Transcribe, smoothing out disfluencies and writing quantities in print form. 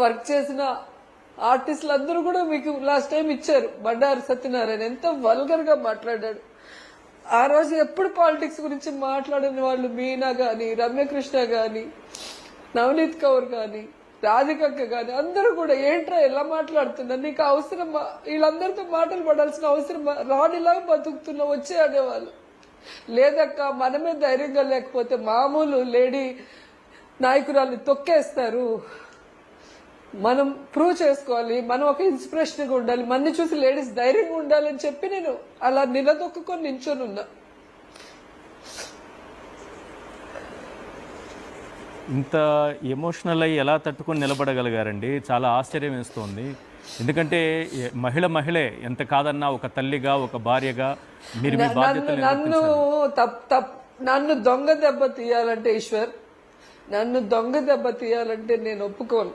Work చేసిన ఆర్టిస్టులు అందరూ కూడా మీకు లాస్ట్ టైం ఇచ్చారు. బండారు సత్యనారాయణ ఎంత వల్గర్ గా మాట్లాడాడు. ఆ రోజు ఎప్పుడు పాలిటిక్స్ గురించి మాట్లాడిన వాళ్ళు మీనా గాని, రమ్యకృష్ణ గాని, నవనీత్ కౌర్ గాని, రాధికక్క గాని అందరూ కూడా ఏంట్రా ఎలా మాట్లాడుతున్నారు, నీకు అవసరమా, వీళ్ళందరితో మాటలు పడాల్సిన అవసరమా, రాణిలాగా బతుకుతున్నా వచ్చే అనేవాళ్ళు. లేదక్క మనమే ధైర్యంగా లేకపోతే మామూలు లేడీ నాయకురాల్ని తొక్కేస్తారు, మనం ప్రూవ్ చేసుకోవాలి, మనం ఒక ఇన్స్పిరేషన్ గా ఉండాలి, మన చూసి లేడీస్ ధైర్యంగా ఉండాలని చెప్పి నేను అలా నిలదొక్కుని నించొని ఉన్నా. ఇంత ఎమోషనల్ అయ్యి ఎలా తట్టుకొని నిలబడగలిగారండి? చాలా ఆశ్చర్యం వేస్తోంది. ఎందుకంటే మహిళే ఎంత కాదన్నా ఒక తల్లిగా, ఒక భార్యగా మీరు మీ బాధ్యతలు నన్ను దొంగ దెబ్బ తీయాలంటే ఈశ్వర్, నన్ను దొంగ దెబ్బ తీయాలంటే నేను ఒప్పుకోను.